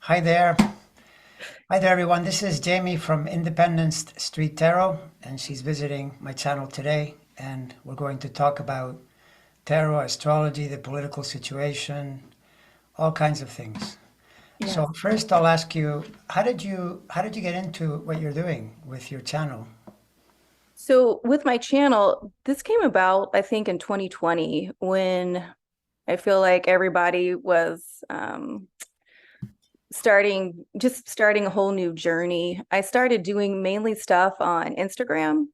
Hi there. Hi there, everyone. This is Jamie from IndependenceStTarot, and she's visiting my channel today. And we're going to talk about tarot, astrology, the political situation, all kinds of things. So Yes. first, I'll ask you, how did you get into what you're doing with your channel? So with my channel, this came about, I think, in 2020 when I feel like everybody was starting a whole new journey. I started doing mainly stuff on Instagram.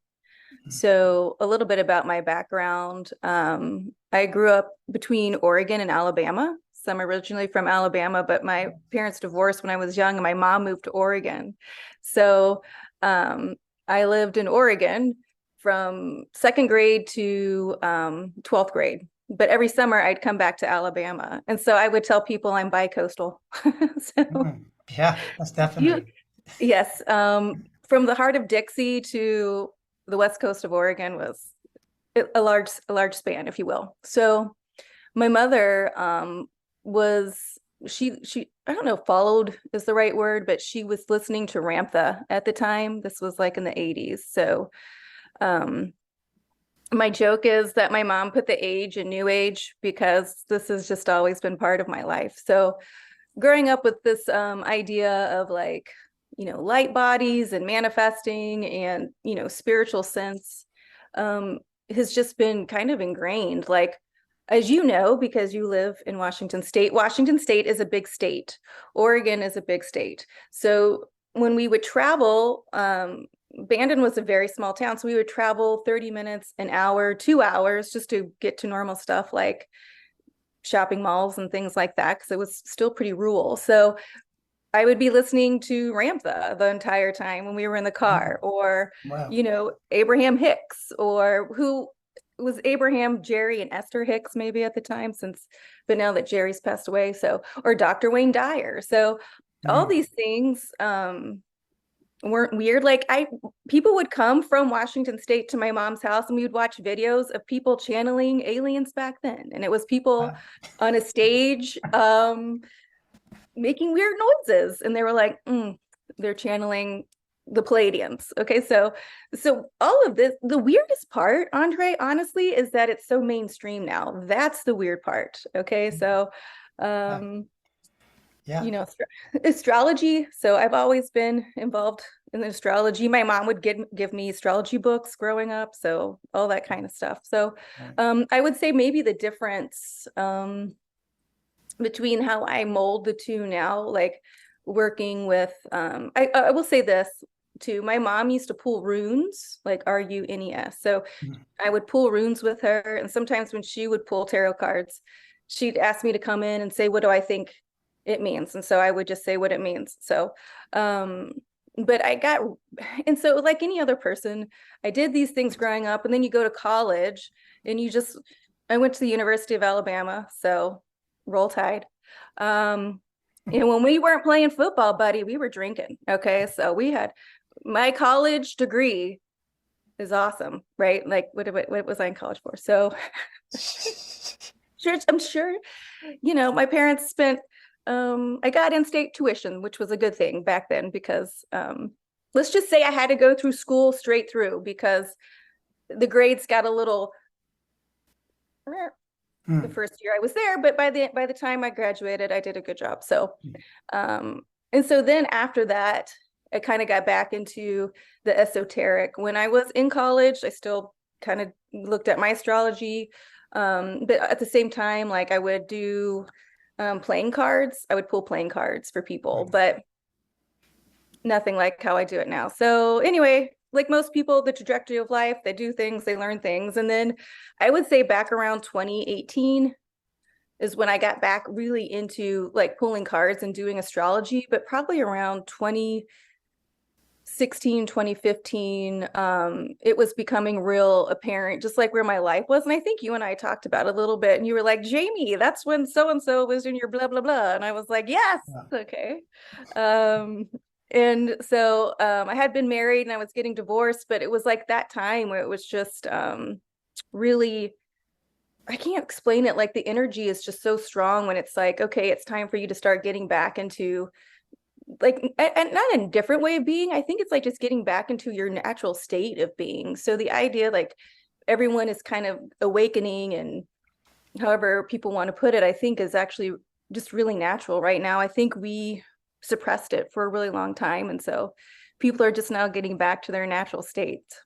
So a little bit about my background. I grew up between Oregon and Alabama. So I'm originally from Alabama, but my parents divorced when I was young and my mom moved to Oregon. So um, I lived in Oregon from second grade to 12th grade. But every summer I'd come back to Alabama. And so I would tell people I'm bi-coastal. So Hmm. Yeah, that's you, definitely. yes, from the heart of Dixie to the west coast of Oregon was a large span, if you will. So my mother was she I don't know if followed is the right word, but she was listening to Ramtha at the time. This was like in the 80s. So um my joke is that my mom put the age in new age because this has just always been part of my life. So growing up with this idea of like, light bodies and manifesting and, spiritual sense um, has just been kind of ingrained. Like, as you know, because you live in Washington State is a big state. Oregon is a big state. So when we would travel, Bandon was a very small town. So we would travel 30 minutes, an hour, 2 hours just to get to normal stuff like shopping malls and things like that because it was still pretty rural. So I would be listening to Ramtha the entire time when we were in the Hmm. car, or, Wow. Abraham Hicks, or who was Abraham, Jerry, and Esther Hicks maybe at the time, but now that Jerry's passed away. So, or Dr. Wayne Dyer. So all Hmm. these things weren't weird. Like people would come from Washington State to my mom's house and we would watch videos of people channeling aliens back then. And it was people Wow. on a stage making weird noises. And they were like, they're channeling the Palladians. Okay, so all of this, the weirdest part, Andre, honestly, is that it's so mainstream now. That's the weird part. Okay, so Yeah. um Yeah. astrology. So I've always been involved in astrology. My mom would give me astrology books growing up, so all that kind of stuff. So Right. I would say maybe the difference between how I mold the two now, like working with, I will say this too. My mom used to pull runes, like Runes. So Hmm. I would pull runes with her, and sometimes when she would pull tarot cards, she'd ask me to come in and say, "What do I think it means?" And so I would just say what it means. So, um, but and so like any other person, I did these things growing up, and then you go to college, and I went to the University of Alabama, so roll tide. Um, when we weren't playing football, buddy, we were drinking. Okay, so we had my college degree is awesome, right? Like what was I in college for? So sure, I'm sure, my parents spent I got in-state tuition, which was a good thing back then because let's just say I had to go through school straight through because the grades got a little the Hmm. first year I was there, but by the time I graduated, I did a good job. So um and so then after that, I kind of got back into the esoteric. When I was in college, I still kind of looked at my astrology. But at the same time, like I would do playing cards. I would pull playing cards for people, Hmm. but nothing like how I do it now. So anyway, like most people, the trajectory of life, they do things, they learn things. And then I would say back around 2018 is when I got back really into like pulling cards and doing astrology, but probably around 2016, 2015, it was becoming real apparent, just like where my life was. And I think you and I talked about it a little bit, and you were like, Jamie, that's when so and so was in your blah, blah, blah. And I was like, yes, Yeah. okay. Um, and so I had been married and I was getting divorced, but it was like that time where it was just really, I can't explain it. Like the energy is just so strong when it's like, okay, it's time for you to start getting back into like, and not in a different way of being. I think it's like just getting back into your natural state of being. So the idea, like, everyone is kind of awakening, and however people want to put it, I think is actually just really natural right now. I think we suppressed it for a really long time. And so people are just now getting back to their natural states.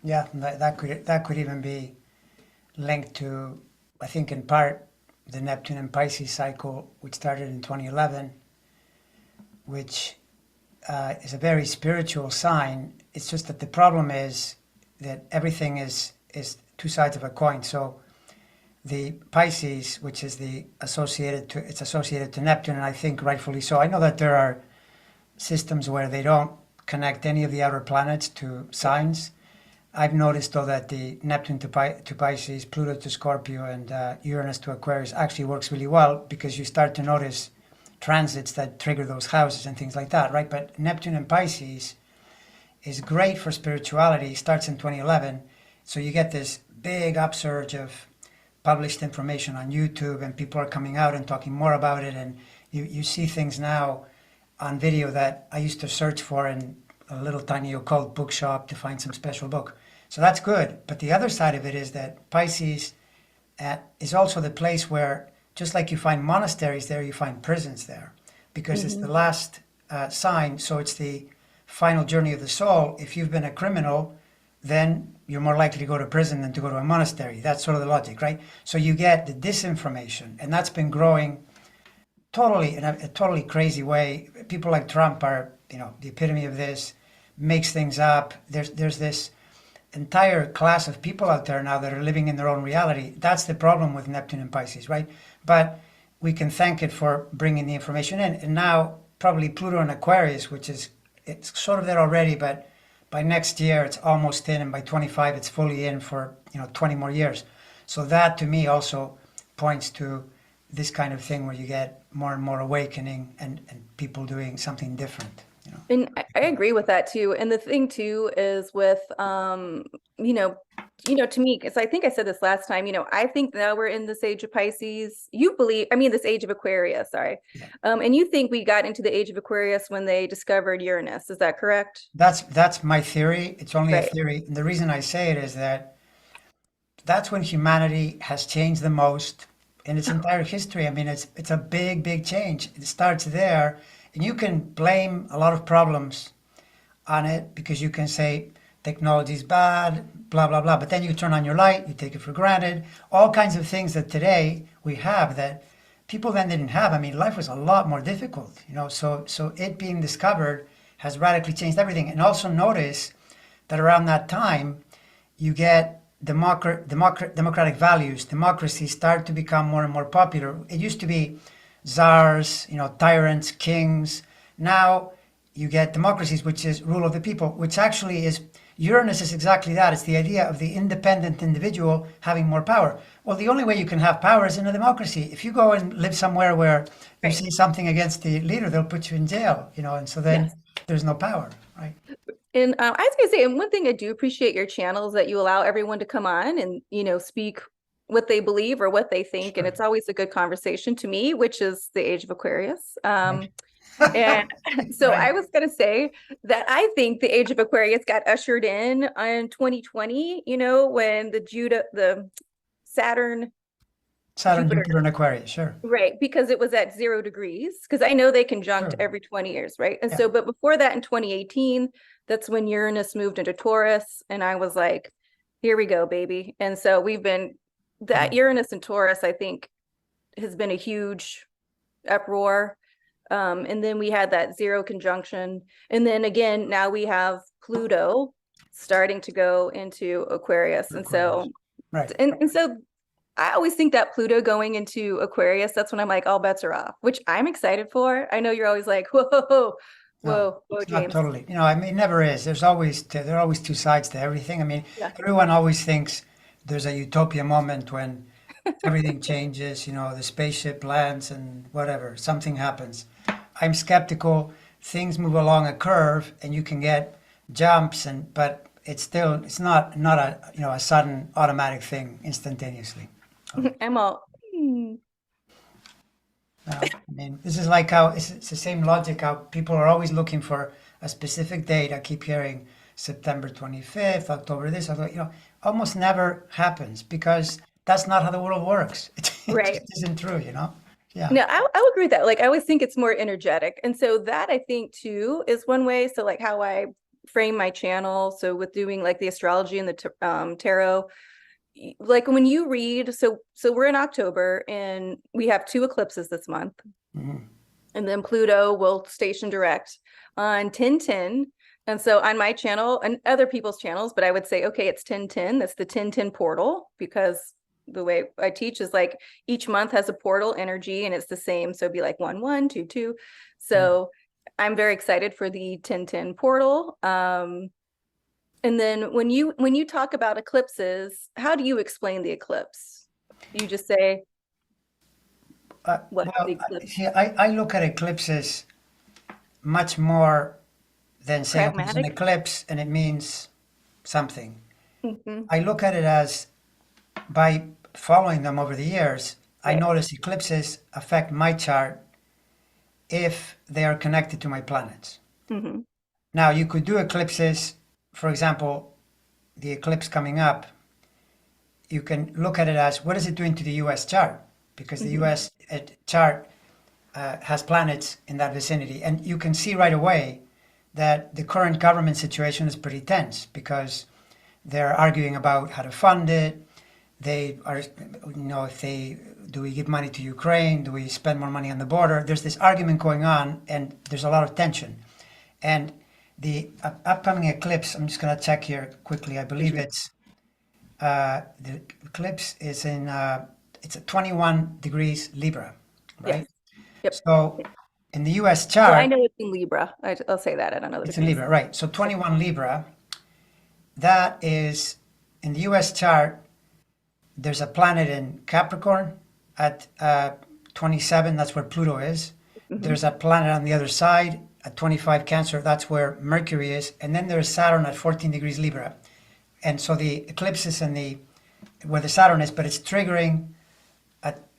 Yeah, that could even be linked to, I think, in part, the Neptune and Pisces cycle, which started in 2011, which is a very spiritual sign. It's just that the problem is that everything is two sides of a coin. So the Pisces, which is it's associated to Neptune, and I think rightfully so. I know that there are systems where they don't connect any of the outer planets to signs. I've noticed though that the Neptune to Pisces, Pluto to Scorpio, and Uranus to Aquarius actually works really well, because you start to notice transits that trigger those houses and things like that, right? But Neptune and Pisces is great for spirituality. Starts in 2011, so you get this big upsurge of published information on YouTube, and people are coming out and talking more about it, and you see things now on video that I used to search for in a little tiny occult bookshop to find some special book. So that's good. But the other side of it is that Pisces is also the place where, just like you find monasteries there, you find prisons there, because it's the last sign. So it's the final journey of the soul. If you've been a criminal, then you're more likely to go to prison than to go to a monastery. That's sort of the logic, right? So you get the disinformation, and that's been growing totally in a totally crazy way. People like Trump are, the epitome of this, makes things up. There's this entire class of people out there now that are living in their own reality. That's the problem with Neptune and Pisces, right? But we can thank it for bringing the information in. And now probably Pluto and Aquarius, it's sort of there already, but by next year it's almost in, and by 25 it's fully in for 20 more years. So that to me also points to this kind of thing where you get more and more awakening, and people doing something different. And I agree with that too. And the thing too is with you know, to me, because I think I said this last time, I think now we're in this age of Pisces. This age of Aquarius, sorry. Yeah. And you think we got into the age of Aquarius when they discovered Uranus. Is that correct? That's my theory. It's only a Right. theory. And the reason I say it is that that's when humanity has changed the most in its entire history. I mean, it's a big, big change. It starts there, and you can blame a lot of problems on it, because you can say technology is bad, blah blah blah. But then you turn on your light, you take it for granted. All kinds of things that today we have that people then didn't have. I mean, life was a lot more difficult, So it being discovered has radically changed everything. And also notice that around that time, you get democratic values, democracy start to become more and more popular. It used to be czars, tyrants, kings. Now you get democracies, which is rule of the people, which actually is, Uranus is exactly that. It's the idea of the independent individual having more power. Well, the only way you can have power is in a democracy. If you go and live somewhere where you Right. say something against the leader, they'll put you in jail, and so then Yes. there's no power, right? And I was gonna say, and one thing I do appreciate your channel is that you allow everyone to come on and speak what they believe or what they think, and Sure. it's always a good conversation to me, which is the age of Aquarius. Right. And so Right. I was gonna say that I think the age of Aquarius got ushered in 2020. When the Saturn, Saturn, Jupiter. Jupiter, and Aquarius, sure. Right, because it was at 0 degrees, because I know they conjunct Sure. every 20 years, right? And Yeah. so, but before that in 2018, that's when Uranus moved into Taurus. And I was like, here we go, baby. And so that Mm. Uranus and Taurus, I think, has been a huge uproar. And then we had that 0 conjunction. And then again, now we have Pluto starting to go into Aquarius. And Aquarius. so, Right. and so I always think that Pluto going into Aquarius, that's when I'm like, all bets are off, which I'm excited for. I know you're always like, whoa, No, whoa, it's not James. totally. I mean, it never is. There are always two sides to everything. I mean, Yeah. everyone always thinks there's a utopia moment when everything changes, the spaceship lands and whatever, something happens. I'm skeptical. Things move along a curve and you can get jumps, but it's not a sudden automatic thing instantaneously. I'm all, No, I mean, this is like how it's the same logic how people are always looking for a specific date. I keep hearing September 25th, October this, October, almost never happens because that's not how the world works. It Right. just isn't true, Yeah. No, I would agree with that. Like I always think it's more energetic. And so that I think too is one way. So like how I frame my channel. So with doing like the astrology and the tarot, like when you read, so we're in October and we have two eclipses this month. Mhm. And then Pluto will station direct on 1010. And so on my channel and other people's channels, but I would say, okay, it's 1010. That's the 1010 portal because the way I teach is like each month has a portal energy and it's the same. So it'd be like 1 1 2 2. So I'm very excited for the 1010 portal. And then when you talk about eclipses, how do you explain the eclipse? You just say what the eclipse? See, I look at eclipses much more than saying, okay, there's an Pragmatic. eclipse and it means something. Hmm. I look at it as by following them over the years, I Right. notice eclipses affect my chart if they are connected to my planets. Hmm. Now, you could do eclipses, for example, the eclipse coming up, you can look at it as what is it doing to the US chart? Because the Hmm. US chart has planets in that vicinity. And you can see right away that the current government situation is pretty tense because they're arguing about how to fund it. They are, if they do we give money to Ukraine? Do we spend more money on the border? There's this argument going on, and there's a lot of tension. And the upcoming eclipse, I'm just going to check here quickly. I believe the eclipse is it's at 21 degrees Libra, Yes. right? Yep. So in the US Well, I chart, know it's in Libra. I'll say that. I don't know the it's in degrees. Libra, right? So Yep. 21 Libra, that is in the US chart, there's a planet in Capricorn at 27, that's where Pluto is. Hmm. There's a planet on the other side at 25 Cancer, that's where Mercury is. And then there's Saturn at 14 degrees Libra. And so the eclipse is in the where the Saturn is, but it's triggering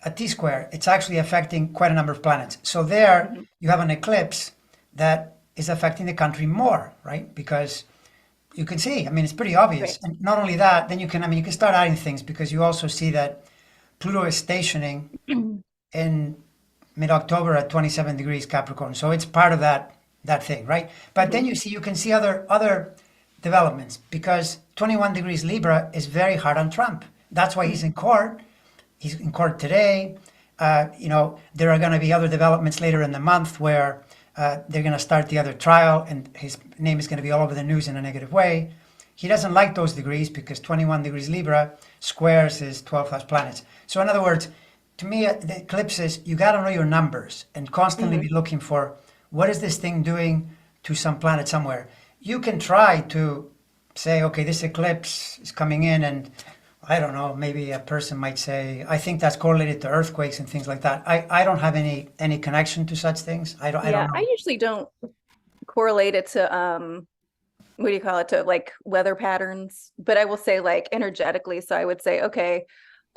a T square. It's actually affecting quite a number of planets. So there Hmm. you have an eclipse that is affecting the country more, right? Because you can see, I mean, it's pretty Right. obvious. And not only that, then you can start adding things because you also see that Pluto is stationing in mid-October at 27 degrees Capricorn. So it's part of that thing, right? But then Hmm. you can see other developments because 21 degrees Libra is very hard on Trump. That's why he's in court. He's in court today. There are going to be other developments later in the month where they're going to start the other trial, and his name is going to be all over the news in a negative way. He doesn't like those degrees because 21 degrees Libra squares his 12th house planets. So, in other words, to me, the eclipses, you got to know your numbers and constantly Hmm. be looking for what is this thing doing to some planet somewhere. You can try to say, okay, this eclipse is coming in, and I don't know, maybe a person might say, I think that's correlated to earthquakes and things like that. I don't have any connection to such things. I Yeah, don't I know. usually don't correlate it to what do you call it, to like weather patterns, but I will say like energetically. So I would say, okay,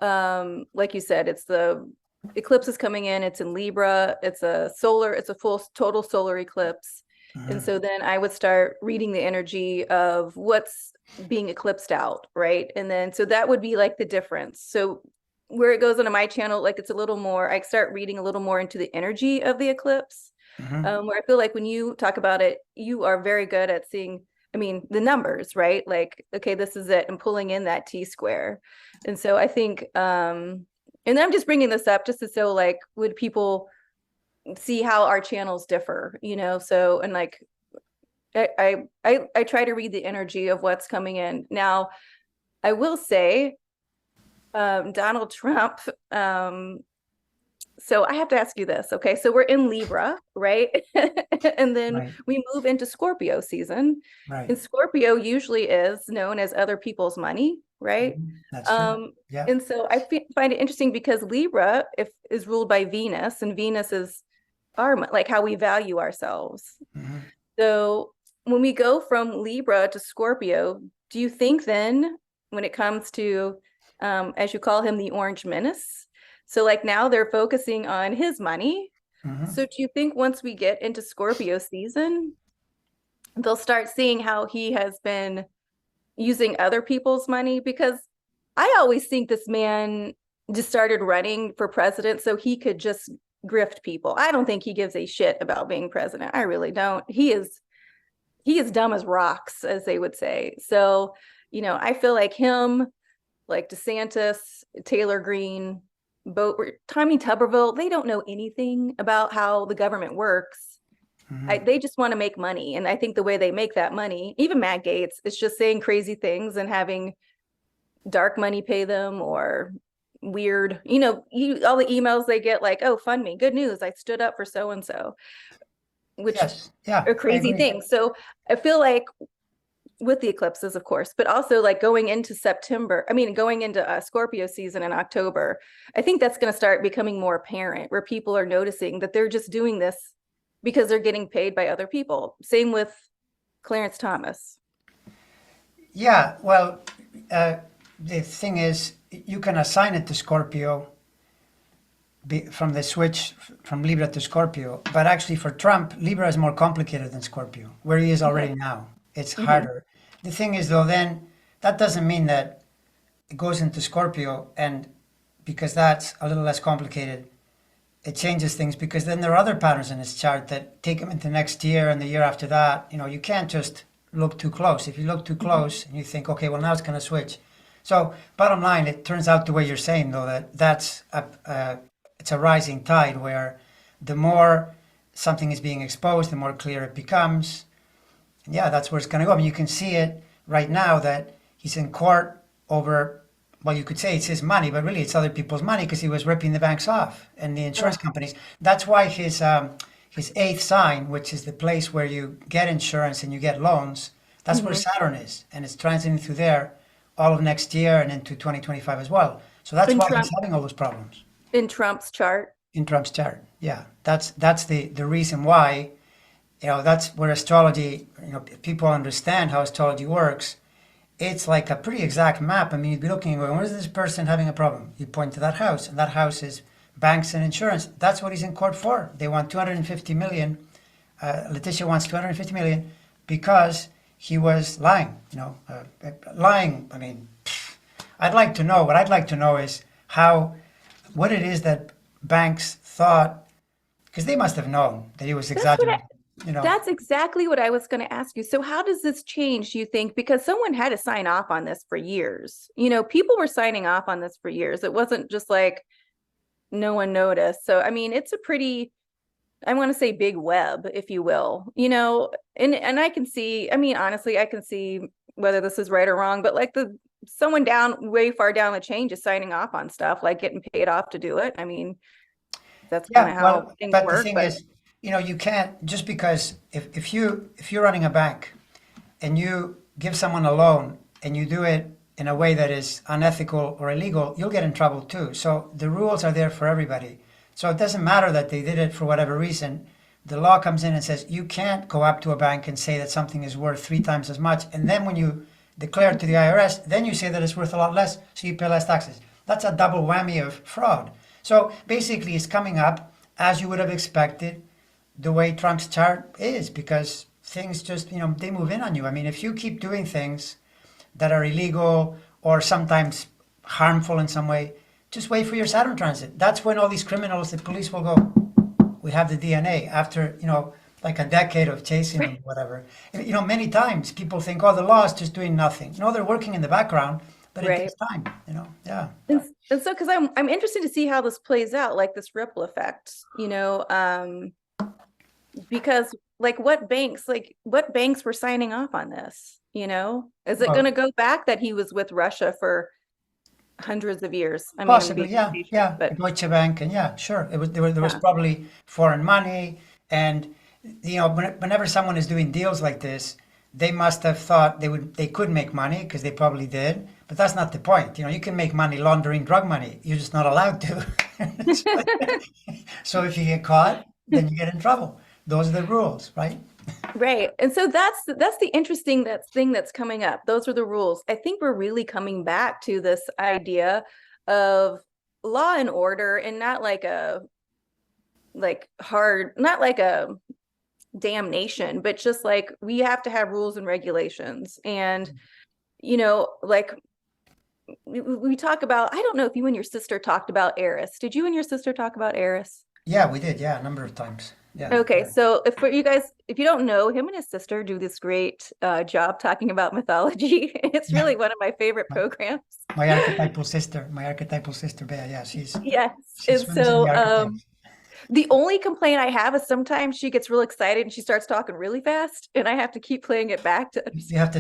like you said, it's the eclipse is coming in, it's in Libra, it's a full total solar eclipse. And Mhm. so then I would start reading the energy of what's being eclipsed out, right? And then so that would be like the difference. So where it goes onto my channel, like it's a little more, I start reading a little more into the energy of the eclipse. Mhm. Where I feel like when you talk about it, you are very good at seeing, I mean, the numbers, right? Like, okay, this is it, and pulling in that T square. And so I think, and I'm just bringing this up just to so like, would people see how our channels differ, So, and like, I try to read the energy of what's coming in. Now, I will say, Donald Trump, so I have to ask you this. Okay. So we're in Libra, right? And then Right. we move into Scorpio season. Right. And Scorpio usually is known as other people's money, right? Mhm. That's true. Um, Yeah. and so I find it interesting because Libra is ruled by Venus, and Venus is like how we value ourselves. Mhm. So when we go from Libra to Scorpio, do you think then when it comes to, as you call him, the Orange Menace? So like now they're focusing on his money. Mhm. So do you think once we get into Scorpio season, they'll start seeing how he has been using other people's money? Because I always think this man just started running for president so he could just grift people. I don't think he gives a shit about being president. I really don't. He is dumb as rocks, as they would say. So, I feel like him, like DeSantis, Taylor Green, Tommy Tuberville, they don't know anything about how the government works. They just want to make money. And I think the way they make that money, even Matt Gaetz, is just saying crazy things and having dark money pay them, or weird, all the emails they get like, oh, fund me. Good news. I stood up for so-and-so, which Yes. Yeah, are I crazy agree. things. So I feel like with the eclipses, of course, but also like going into Scorpio season in October, I think that's going to start becoming more apparent, where people are noticing that they're just doing this because they're getting paid by other people. Same with Clarence Thomas. Yeah, well, the thing is, you can assign it to Scorpio from the switch from Libra to Scorpio, but actually for Trump, Libra is more complicated than Scorpio, where he is Okay. already now. It's Hmm. harder. The thing is, though, then that doesn't mean that it goes into Scorpio, and because that's a little less complicated, it changes things because then there are other patterns in his chart that take him into next year and the year after that. You can't just look too close. If you look too close and you think, okay, well now it's going to switch. So bottom line, it turns out the way you're saying though that it's a rising tide where the more something is being exposed, the more clear it becomes. And yeah, that's where it's going to go. I mean, you can see it right now that he's in court over, well, you could say it's his money, but really it's other people's money because he was ripping the banks off and the insurance Ugh. companies. That's why his eighth sign, which is the place where you get insurance and you get loans, that's where Hmm. Saturn is, and it's transiting through there all of next year and into 2025 as well. So that's In why he's Trump, having all those problems in Trump's chart. in Trump's chart. Yeah, that's the reason why. That's where astrology. If people understand how astrology works, it's like a pretty exact map. I mean, you'd be looking and going, where is this person having a problem? You point to that house, and that house is banks and insurance. That's what he's in court for. They want 250 million. Letitia wants 250 million because he was lying. Lying. I mean, I'd like to know. What I'd like to know is what it is that banks thought, because they must have known that he was That's what I, exaggerating. You know, that's exactly what I was going to ask you. So how does this change, do you think? Because someone had to sign off on this for years. People were signing off on this for years. It wasn't just like no one noticed. So, I mean, it's a pretty, I want to say big web, if you will, and I can see, I mean, honestly, I can see whether this is right or wrong, but like someone down way far down the chain just signing off on stuff, like getting paid off to do it. I mean, that's kind yeah, of how well, things but the work, thing but is, you can't just because if you're running a bank and you give someone a loan and you do it in a way that is unethical or illegal, you'll get in trouble too. So the rules are there for everybody. So it doesn't matter that they did it for whatever reason. The law comes in and says you can't go up to a bank and say that something is worth three times as much, and then when you declare it to the IRS, then you say that it's worth a lot less, so you pay less taxes. That's a double whammy of fraud. So basically, it's coming up as you would have expected the way Trump's chart is because things just, they move in on you. I mean, if you keep doing things that are illegal or sometimes harmful in some way, just wait for your Saturn transit. That's when all these criminals, the police will go, we have the DNA after, like a decade of chasing them, whatever. Many times people think, oh, the law is just doing nothing. No, they're working in the background, but it right. takes time, yeah. And so, because I'm interested to see how this plays out, like this ripple effect, because what banks were signing off on this? Is it going Well, to go back that he was with Russia for hundreds of years? I mean, I'm possibly, being yeah, facetious, yeah. but Deutsche Bank, and yeah, sure. There was yeah, probably foreign money, and whenever someone is doing deals like this, they must have thought they could make money because they probably did. But that's not the point. You can make money laundering drug money. You're just not allowed to. So if you get caught, then you get in trouble. Those are the rules, right? right. And so that's the interesting thing that's coming up. Those are the rules. I think we're really coming back to this idea of law and order, and not like a like hard, not like a damnation, but just like we have to have rules and regulations. And like we talk about, I don't know if you and your sister talked about Eris. Did you and your sister talk about Eris? Yeah, we did. Yeah, a number of times. Yeah. Okay, so if for you guys, if you don't know, him and his sister do this great job talking about mythology. It's Yeah. really one of my favorite My, programs. my archetypal sister, Bea. Yeah, Yes. she And swims in the so archetypes. the only complaint I have is sometimes she gets real excited and she starts talking really fast, and I have to keep playing it back to You have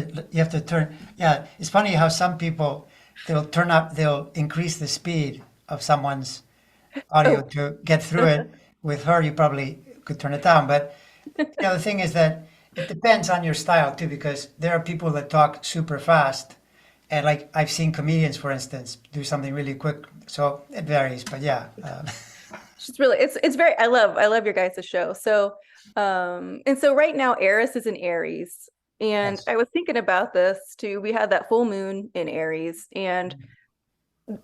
to turn. Yeah, it's funny how some people they'll increase the speed of someone's audio oh. to get through it. With her, you probably could turn it down. But the thing is that it depends on your style too, because there are people that talk super fast, and like I've seen comedians, for instance, do something really quick. So it varies. But yeah, She's really, it's very, I love your guys' show. So and so right now Eris is in Aries. And yes. I was thinking about this too. We had that full moon in Aries, and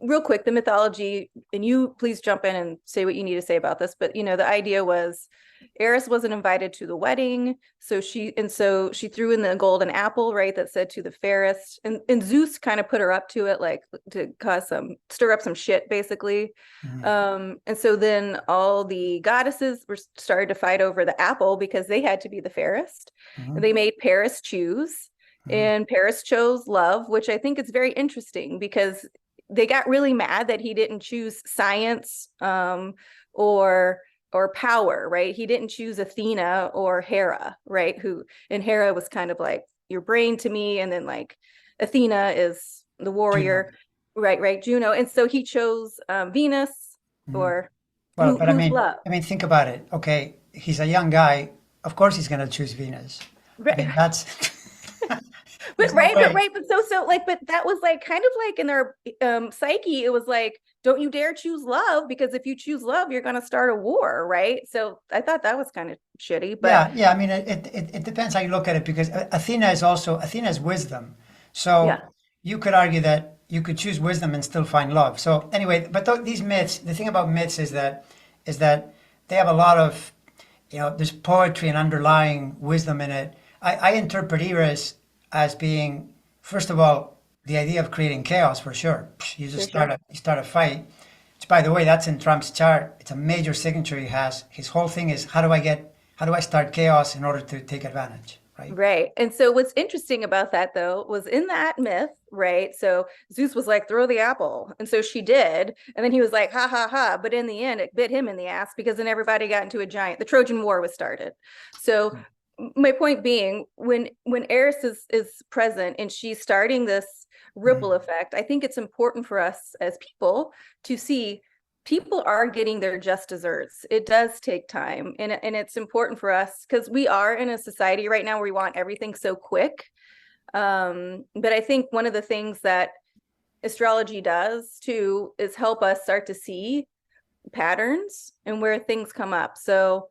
real quick, the mythology, and you please jump in and say what you need to say about this, but the idea was Eris wasn't invited to the wedding, so she threw in the golden apple, right, that said to the fairest, and Zeus kind of put her up to it, like to stir up some shit basically. Mhm. And so then all the goddesses were started to fight over the apple because they had to be the fairest. And Mhm. they made Paris choose, Mhm. and Paris chose love, which I think is very interesting because they got really mad that he didn't choose science, or power, right? He didn't choose Athena or Hera, right? And Hera was kind of like your brain to me, and then like Athena is the Juno. warrior, right, Juno. And so he chose Venus, Mhm. or Well, but who's love. think about it. Okay, he's a young guy. Of course, he's going to choose Venus. I Right. mean, that's But there's no right, but way. right, but so like, but that was like kind of like in their psyche, it was like, don't you dare choose love, because if you choose love, you're gonna start a war, right? So I thought that was kind of shitty, but Yeah, yeah. I mean, it depends how you look at it because Athena is wisdom. So yeah, you could argue that you could choose wisdom and still find love. So anyway, but these myths, the thing about myths is that they have a lot of there's poetry and underlying wisdom in it. I interpret Eris as being, first of all, the idea of creating chaos for sure. You just for sure. start a fight. Which, by the way, that's in Trump's chart. It's a major signature he has. His whole thing is how do I start chaos in order to take advantage, right? Right. And so what's interesting about that though was in that myth, right? So Zeus was like, throw the apple. And so she did. And then he was like, ha ha ha. But in the end, it bit him in the ass because then everybody got into the Trojan War was started. So my point being, when Eris is present and she's starting this ripple Mhm. effect, I think it's important for us as people to see people are getting their just desserts. It does take time, and it's important for us because we are in a society right now where we want everything so quick. But I think one of the things that astrology does too is help us start to see patterns and where things come up. So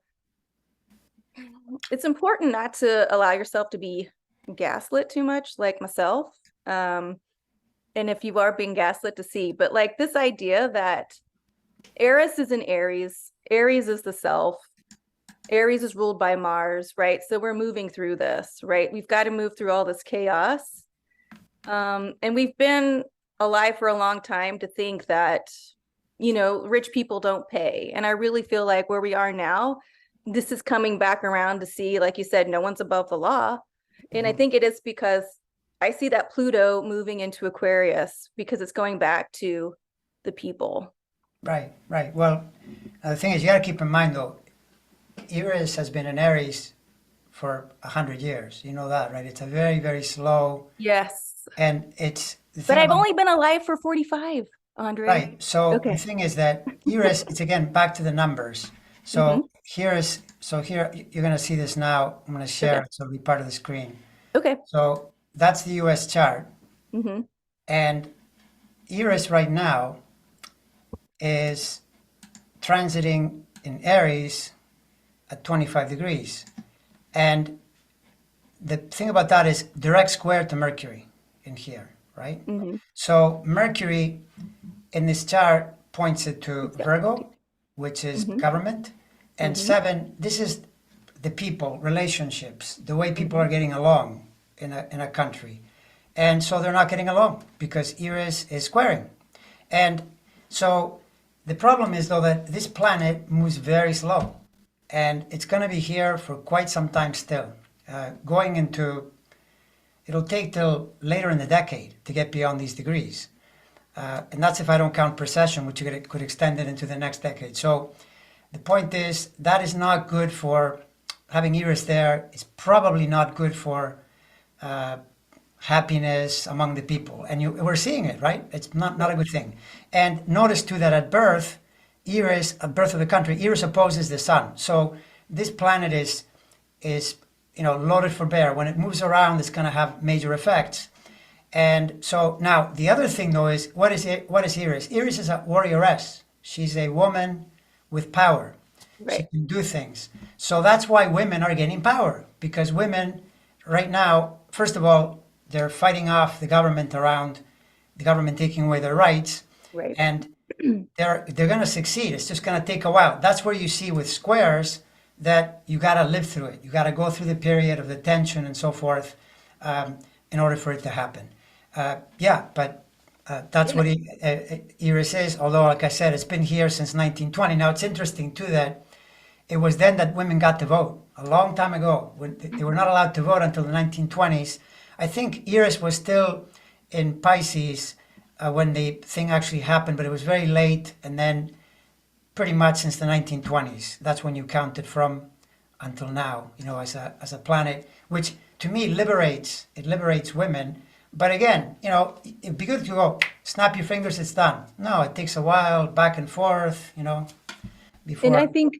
it's important not to allow yourself to be gaslit too much, like myself. And if you are being gaslit, to see, but like this idea that Eris is in Aries. Aries is the self. Aries is ruled by Mars, right? So we're moving through this, right? We've got to move through all this chaos. And we've been alive for a long time to think that, rich people don't pay. And I really feel like where we are now, this is coming back around to see, like you said, no one's above the law. And I Mhm. think it is because I see that Pluto moving into Aquarius because it's going back to the people. Right, right. Well, the thing is, you got to keep in mind though, Eris has been in Aries for 100 years. You know that, right? It's a very, very slow, Yes. and it's the But thing I've about only been alive for 45, Andre. right. So the Okay. thing is that Eris, it's again back to the numbers. Mm-hmm. Here you're going to see this now. I'm going to share Okay. it, so it'll be part of the screen. Okay. So that's the U.S. chart, Mm-hmm. and Eris right now is transiting in Aries at 25 degrees. And the thing about that is direct square to Mercury in here, right? Mm-hmm. So Mercury in this chart points it to Exactly. Virgo, which is Mm-hmm. government. And Mm-hmm. 7, this is the people, relationships, the way people Mm-hmm. are getting along in a country. And so they're not getting along because Eris is squaring. And so the problem is, though, that this planet moves very slow. And it's going to be here for quite some time still. Going into, it'll take till later in the decade to get beyond these degrees. And that's if I don't count precession, which could extend it into the next decade. So the point is, that is not good for having Eris there. It's probably not good for uh, happiness among the people. And we're seeing it, right? It's not a Right. good thing. And notice too that at birth, at birth of the country, Eris opposes the sun. So this planet is loaded for bear. When it moves around, it's going to have major effects. And so now the other thing though is what is Iris? Iris is a warrioress. She's a woman with power. She Right. can do things. So that's why women are getting power because women right now, first of all, they're fighting off the government around the government taking away their rights, Right. and they're going to succeed. It's just going to take a while. That's where you see with squares that you got to live through it. You got to go through the period of the tension and so forth in order for it to happen. Yeah, but that's And what Iris is. Although, like I said, it's been here since 1920. Now, it's interesting too that it was then that women got to vote a long time ago. When they were not allowed to vote until the 1920s. I think Iris was still in Pisces when the thing actually happened, but it was very late, and then pretty much since the 1920s. That's when you count it from until now, as a planet, which to me liberates women. But again, it'd be good to go snap your fingers, it's done. No, it takes a while, back and forth, I before. think,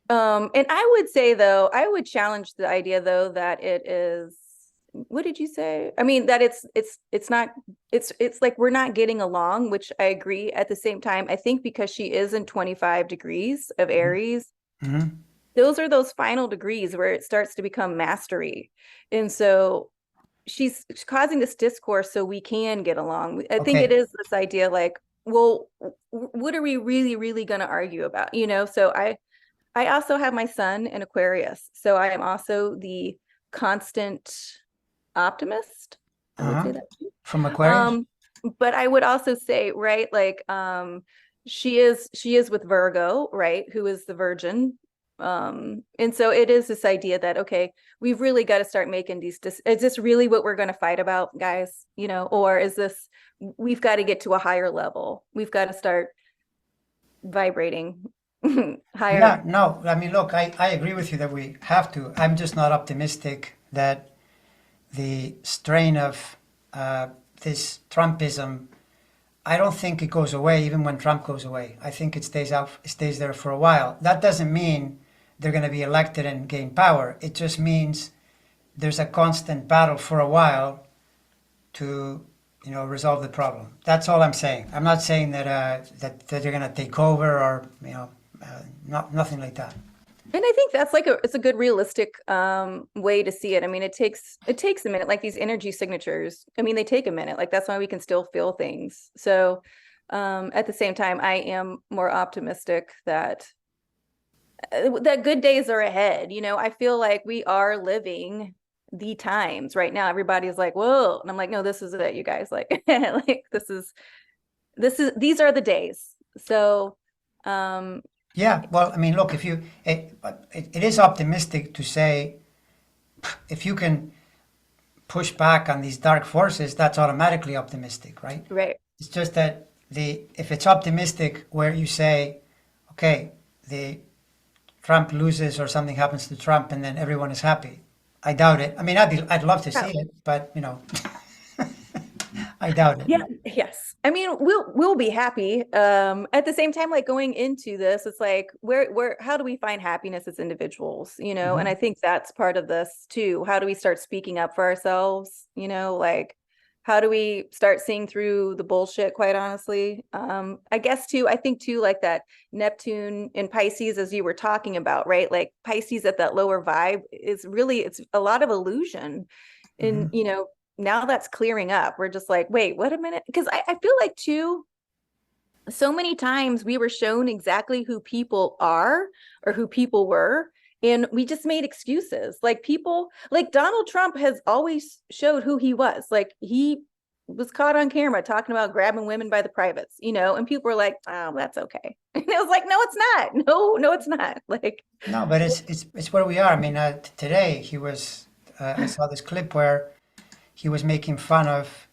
and I would say though, I would challenge the idea though that it is, what did you say? I mean, that it's not, it's like we're not getting along, which I agree. At the same time, I think because she is in 25 degrees of Aries, Hmm. those are those final degrees where it starts to become mastery. And so she's causing this discourse so we can get along. I think it Okay. is this idea like, well, what are we really, really going to argue about? So I also have my son in Aquarius. So I am also the constant optimist. I would Uh-huh. say that too. From Aquarius? Um, but I would also say, right, like she is with Virgo, right, who is the virgin. And so it is this idea that okay, we've really got to start making is this really what we're going to fight about, guys? Or is this we've got to get to a higher level. We've got to start vibrating higher. Yeah, no, I mean, look, I agree with you that we have to. I'm just not optimistic that the strain of this Trumpism, I don't think it goes away even when Trump goes away. I think it stays there for a while. That doesn't mean they're going to be elected and gain power. It just means there's a constant battle for a while to, resolve the problem. That's all I'm saying. I'm not saying that they're going to take over or, nothing like that. And I think that's like it's a good realistic way to see it. I mean, it takes a minute, like these energy signatures. I mean, they take a minute. Like that's why we can still feel things. So at the same time, I am more optimistic that good days are ahead. I feel like we are living the times right now. Everybody's like, whoa. And I'm like, no, this is it, you guys. Like, like these are the days. So Yeah, well, I mean, look, if you, it is optimistic to say if you can push back on these dark forces, that's automatically optimistic, right? right. It's just that if it's optimistic where you say, okay, the Trump loses or something happens to Trump and then everyone is happy. I doubt it. I mean, I'd love to see it, but I doubt it. Yeah, yes. I mean, we'll be happy. At the same time, like going into this, it's like where how do we find happiness as individuals, And I Hmm. think that's part of this too. How do we start speaking up for ourselves, like how do we start seeing through the bullshit, quite honestly? I guess too, I think too, like that Neptune in Pisces, as you were talking about, right? Like Pisces at that lower vibe is really it's a lot of illusion. And Hmm. now that's clearing up. We're just like, wait, what a minute. Because I feel like too, so many times we were shown exactly who people are or who people were, and we just made excuses. Like people, like Donald Trump has always showed who he was. Like he was caught on camera talking about grabbing women by the privates, and people were like, "Oh, that's okay." And it was like, "No, it's not. No, it's not." Like, No, but it's where we are. I mean, today he was. I saw this clip where he was making fun of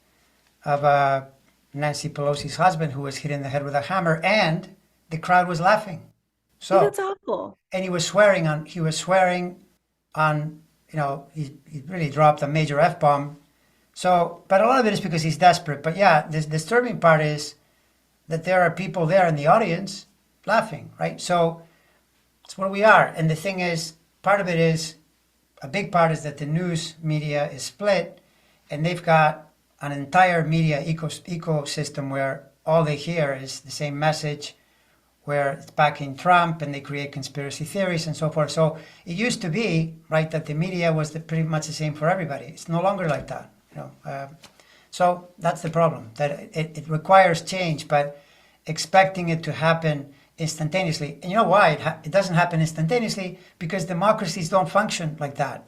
Nancy Pelosi's husband who was hit in the head with a hammer, and the crowd was laughing. yeah, So, that's awful. and he was swearing on, he really dropped a major F-bomb. So, but a lot of it is because he's desperate. But yeah, the disturbing part is that there are people there in the audience laughing, right? So it's where we are. And the thing is, part of it is, a big part is that the news media is split, and they've got an entire media ecosystem where all they hear is the same message, where it's backing Trump, and they create conspiracy theories and so forth. So it used to be, right, that the media was pretty much the same for everybody. It's no longer like that. So that's the problem, that it requires change, but expecting it to happen instantaneously. And you know why it doesn't happen instantaneously? Because democracies don't function like that.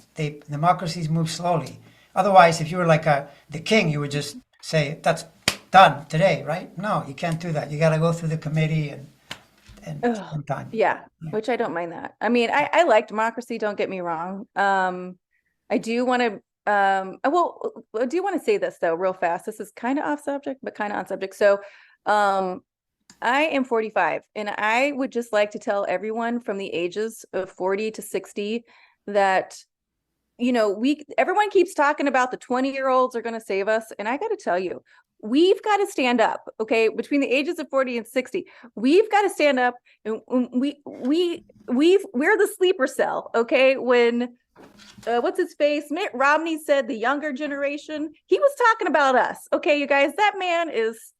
Democracies move slowly. Otherwise, if you were like the king, you would just say, that's done today, right? No, you can't do that. You got to go through the committee and Ugh, spend time. yeah, which I don't mind that. I mean, I like democracy, don't get me wrong. I do want to I do want to say this though, real fast. This is kind of off subject, but kind of on subject. So, um, I am 45, and I would just like to tell everyone from the ages of 40 to 60 that, everyone keeps talking about the 20-year-olds are going to save us. And I got to tell you, we've got to stand up, okay? Between the ages of 40 and 60, we've got to stand up, and we're the sleeper cell, okay? When what's his face? Mitt Romney said the younger generation, he was talking about us. Okay, you guys, that man is,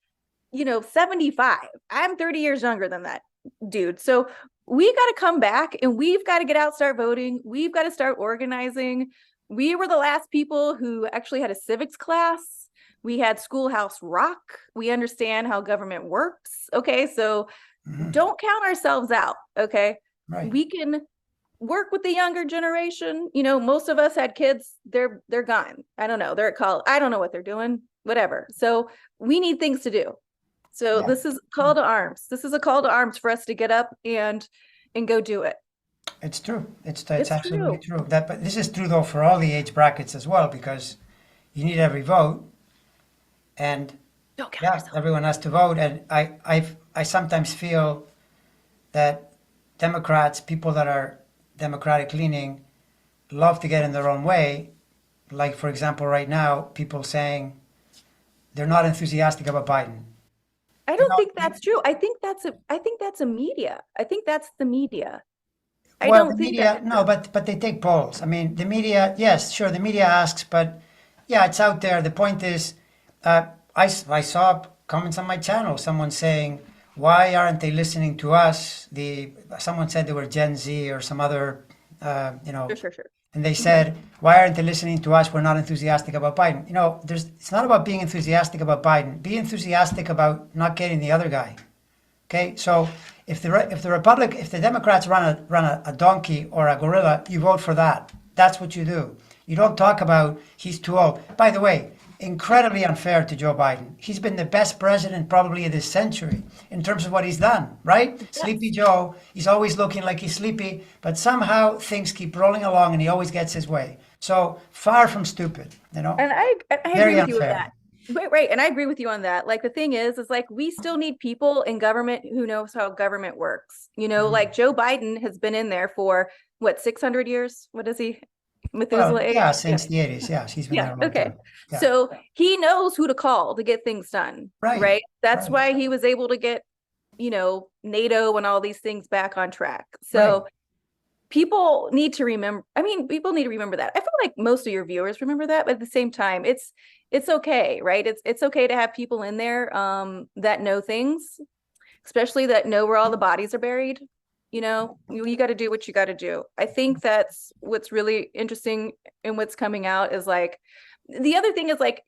75. I'm 30 years younger than that dude. So we got to come back, and we've got to get out, start voting. We've got to start organizing. We were the last people who actually had a civics class. We had Schoolhouse Rock. We understand how government works. Okay, so don't count ourselves out. Okay, Right. we can work with the younger generation. Most of us had kids. They're gone. I don't know. They're at college. I don't know what they're doing. Whatever. So we need things to do. So Yeah. this is call to arms. This is a call to arms for us to get up and go do it. It's true. It's It's absolutely true. true. But this is true though for all the age brackets as well, because you need every vote, and Don't count yeah, yourself. everyone has to vote. And I sometimes feel that Democrats, people that are Democratic leaning, love to get in their own way. Like for example, right now, people saying they're not enthusiastic about Biden. I You don't know, think that's true. I think that's a media. I think that's the media. I well, the don't think that's media, no, true. but they take polls. I mean, the media, yes, sure, the media asks, but yeah, it's out there. The point is, I saw comments on my channel, someone saying, why aren't they listening to us? Someone said they were Gen Z or some other, Sure. and they Mhm. said, why aren't they listening to us? We're not enthusiastic about Biden. It's not about being enthusiastic about Biden. Be enthusiastic about not getting the other guy. Okay, so if the Democrats run a donkey or a gorilla, you vote for that. That's what you do. You don't talk about he's too old. By the way, incredibly unfair to Joe Biden. He's been the best president probably of this century in terms of what he's done, right? Sleepy Yes. Joe, he's always looking like he's sleepy, but somehow things keep rolling along and he always gets his way. So far from stupid, And I agree very with you with that. unfair. Right. And I agree with you on that. Like the thing is like we still need people in government who knows how government works. Like Joe Biden has been in there for what, 600 years? What is he? Methuselah Well, yeah, age? Yeah. since the 80s, yeah, he's been Yeah. there a long Okay. time. Yeah, So he knows who to call to get things done. right, Right. That's right, why he was able to get, NATO and all these things back on track. right. So people need to remember, people need to remember that. I feel like most of your viewers remember that, but at the same time, it's okay, right? It's okay to have people in there that know things, especially that know where all the bodies are buried. You got to do what you got to do. I think that's what's really interesting and what's coming out is like the other thing is like,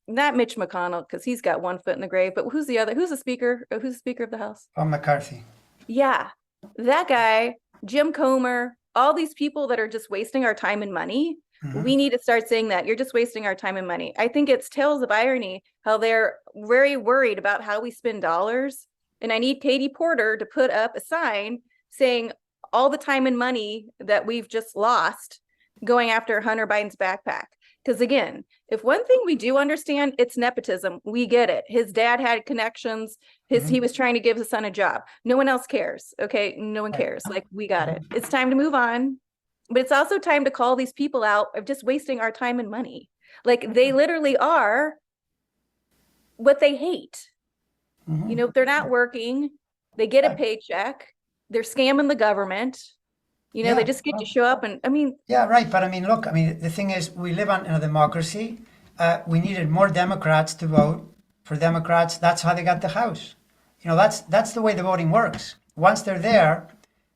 not Mitch McConnell, because he's got one foot in the grave, but who's the other? Who's the speaker? Who's the speaker of the House? Oh, McCarthy. Yeah, that guy, Jim Comer, all these people that are just wasting our time and money. We need to start saying that you're just wasting our time and money. I think it's tales of irony how they're very worried about how we spend dollars. And I need Katie Porter to put up a sign saying all the time and money that we've just lost going after Hunter Biden's backpack. Because again, if one thing we do understand, it's nepotism. We get it. His dad had connections. He was trying to give his son a job. No one else cares. Okay. No one cares. Like, we got it. It's time to move on. But it's also time to call these people out of just wasting our time and money. Like, they literally are what they hate. You know, they're not working. They get a paycheck. They're scamming the government. You know, they just get to show up and, I mean. Yeah, right. But I mean, look, I mean, the thing is, we live in a democracy. We needed more Democrats to vote for Democrats. That's how they got the House. You know, that's the way the voting works. Once they're there,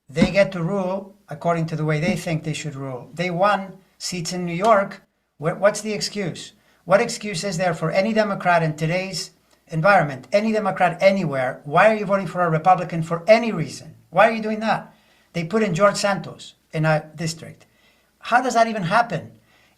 they get to rule according to the way they think they should rule. They won seats in New York. What's the excuse? What excuse is there for any Democrat in today's environment, any Democrat anywhere? Why are you voting for a Republican for any reason? Why are you doing that? They put in George Santos in a district. How does that even happen?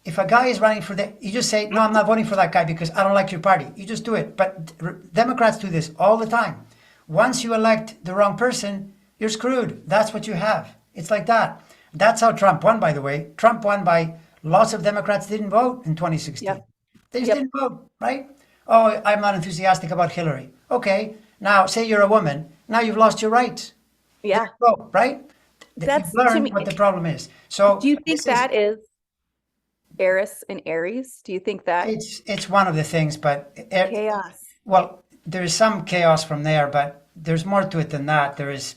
If a guy is running for you just say, no, I'm not voting for that guy because I don't like your party. You just do it. But Democrats do this all the time. Once you elect the wrong person, you're screwed. That's what you have. It's like that. That's how Trump won, by the way. Trump won by lots of Democrats didn't vote in 2016. Yep. They just didn't vote, right? Oh, I'm not enthusiastic about Hillary. Okay, now say you're a woman. Now you've lost your rights. Yeah. Vote, right? That's, you've to learned me, what the problem is. So do you think that is Eris and Aries? Do you think that? It's one of the things, but chaos. Well, there is some chaos from there, but there's more to it than that. There is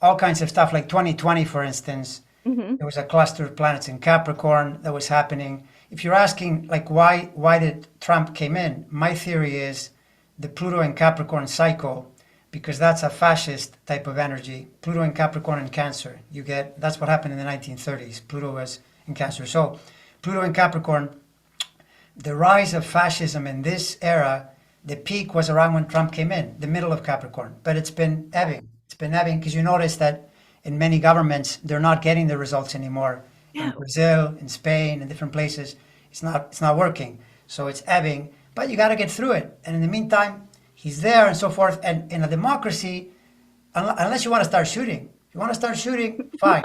all kinds of stuff like 2020, for instance. There was a cluster of planets in Capricorn that was happening. If you're asking, like, why did Trump came in? My theory is the Pluto and Capricorn cycle, because that's a fascist type of energy. Pluto and Capricorn and Cancer. That's what happened in the 1930s. Pluto was in Cancer. So Pluto and Capricorn, the rise of fascism in this era, the peak was around when Trump came in, the middle of Capricorn. But it's been ebbing. It's been ebbing because you notice that in many governments, they're not getting the results anymore. In Brazil, in Spain, in different places, it's not working. So it's ebbing, but you got to get through it. And in the meantime, he's there and so forth. And in a democracy, unless you want to start shooting, if you want to start shooting, fine.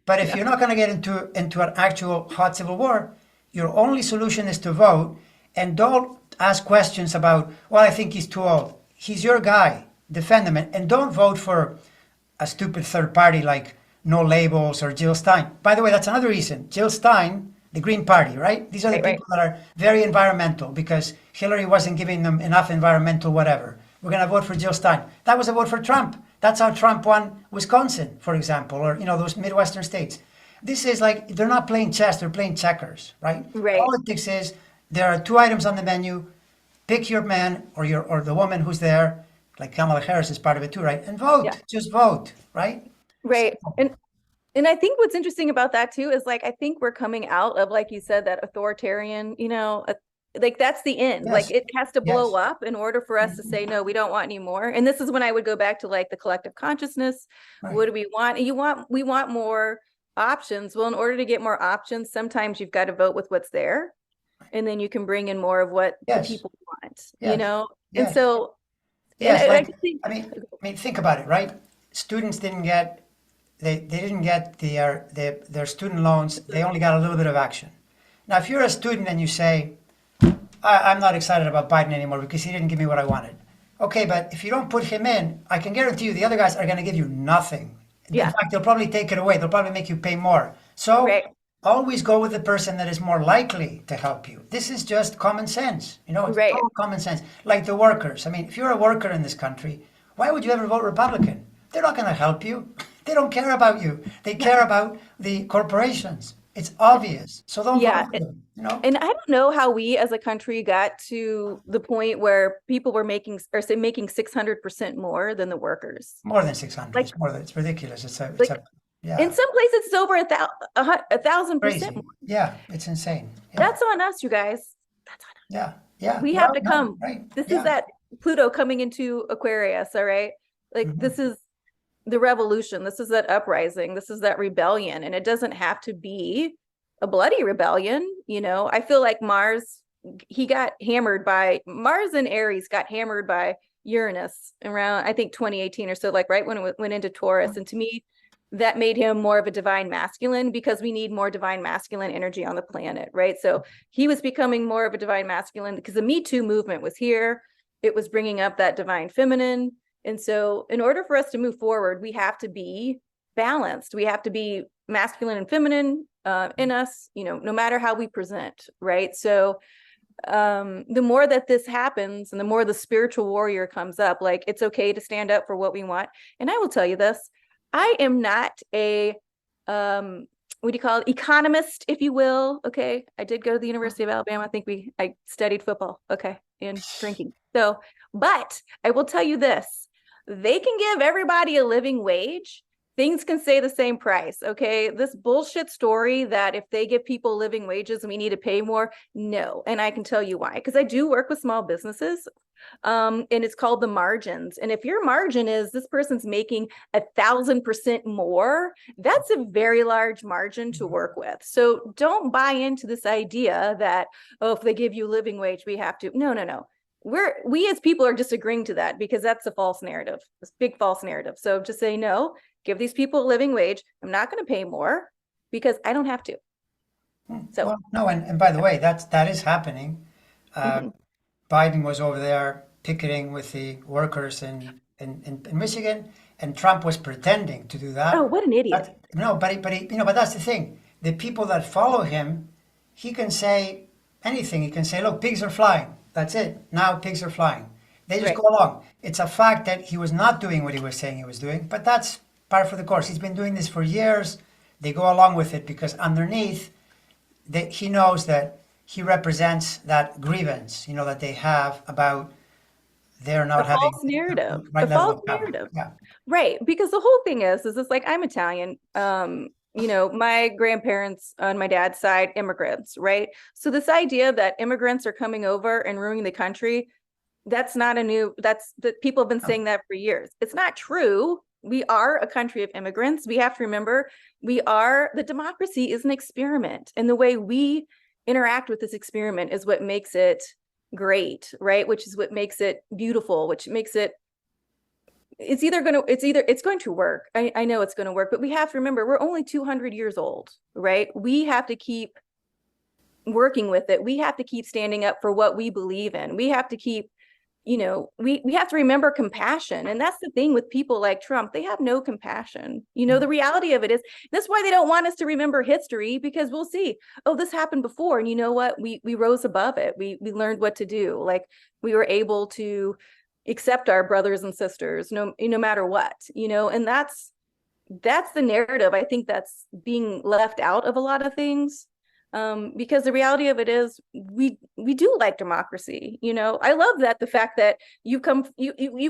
But if you're not going to get into an actual hot civil war, your only solution is to vote, and don't ask questions about, well, I think he's too old. He's your guy. Defend him, and don't vote for a stupid third party like No Labels or Jill Stein. By the way, that's another reason. Jill Stein, the Green Party, right? These are the people that are very environmental because Hillary wasn't giving them enough environmental whatever. We're going to vote for Jill Stein. That was a vote for Trump. That's how Trump won Wisconsin, for example, or, you know, those Midwestern states. This is like, they're not playing chess, they're playing checkers, right? Politics is, there are two items on the menu. Pick your man or the woman who's there. Like Kamala Harris is part of it too, right? And vote, just vote, right? Right. And I think what's interesting about that too is, like, I think we're coming out of, like you said, that authoritarian, you know, like that's the end. Like, it has to blow up in order for us to say, no, we don't want any more. And this is when I would go back to, like, the collective consciousness. What do we want? And we want more options. Well, in order to get more options, sometimes you've got to vote with what's there. And then you can bring in more of what the people want, you know? And so, I mean, think about it, right? Students didn't get, they didn't get their student loans. They only got a little bit of action. Now, if you're a student and you say, I'm not excited about Biden anymore because he didn't give me what I wanted. Okay, but if you don't put him in, I can guarantee you the other guys are going to give you nothing. In fact, they'll probably take it away. They'll probably make you pay more. So always go with the person that is more likely to help you. This is just common sense. You know, it's all common sense. Like the workers. I mean, if you're a worker in this country, why would you ever vote Republican? They're not going to help you. They don't care about you. They care about the corporations. It's obvious. So don't vote for them, you know? And I don't know how we as a country got to the point where people were making 600% more than the workers. More than 600. Like, it's ridiculous. It's in some places it's over 1,000% more. Yeah, it's insane. That's on us, you guys. That's on us. Yeah. Yeah. We have Well, to no, come. right. This is Yeah. that Pluto coming into Aquarius, all right? Like this Hmm. is the revolution. This is that uprising. This is that rebellion. And it doesn't have to be a bloody rebellion. I feel like he got hammered by Mars and Aries got hammered by Uranus around, I think, 2018 or so, like right when it went into Taurus. And to me, that made him more of a divine masculine because we need more divine masculine energy on the planet, right? So he was becoming more of a divine masculine because the Me Too movement was here. It was bringing up that divine feminine. And so, in order for us to move forward, we have to be balanced. We have to be masculine and feminine in us, no matter how we present, right? So, the more that this happens and the more the spiritual warrior comes up, like it's okay to stand up for what we want. And I will tell you this, I am not a what do you call it, economist, if you will. Okay, I did go to the University of Alabama. I studied football, okay, and drinking. So, but I will tell you this, they can give everybody a living wage, things can stay the same price. Okay, this bullshit story that if they give people living wages we need to pay more, no. And I can tell you why, because I do work with small businesses, and it's called the margins. And if your margin is this person's making 1,000% more, that's a very large margin to work with. So don't buy into this idea that, oh, if they give you living wage we have to. No, no, no. We as people are disagreeing to that because that's a false narrative, this big false narrative. So just say no, give these people a living wage. I'm not going to pay more because I don't have to. So, Well, no, and by the way, that is happening. Uh, mhm. Biden was over there picketing with the workers in Michigan, and Trump was pretending to do Oh, that. what an idiot. No, but that's the thing. The people that follow him, he can say anything. He can say, "Look, pigs are flying." That's it. Now pigs are flying. They just Right. go along. It's a fact that he was not doing what he was saying he was doing, but that's par for the course. He's been doing this for years. They go along with it because underneath that he knows that he represents that grievance, that they have about their The not having false the narrative, right the level false of power. narrative. Yeah. Right. Because the whole thing is it's like I'm Italian. My grandparents on my dad's side, immigrants, right? So this idea that immigrants are coming over and ruining the country, that's that people have been No. saying that for years. It's not true. We are a country of immigrants. We have to remember the democracy is an experiment. And the way we interact with this experiment is what makes it great, right? Which is what makes it beautiful, which makes it it's going to work. I know it's going to work, but we have to remember we're only 200 years old, right? We have to keep working with it. We have to keep standing up for what we believe in. We have to keep, we have to remember compassion. And that's the thing with people like Trump. They have no compassion. The reality of it is that's why they don't want us to remember history, because we'll see, oh, this happened before. And you know what? We rose above it. We learned what to do. Like we were able to accept our brothers and sisters, no matter what, and that's the narrative. I think that's being left out of a lot of things, because the reality of it is we do like democracy. I love that the fact that you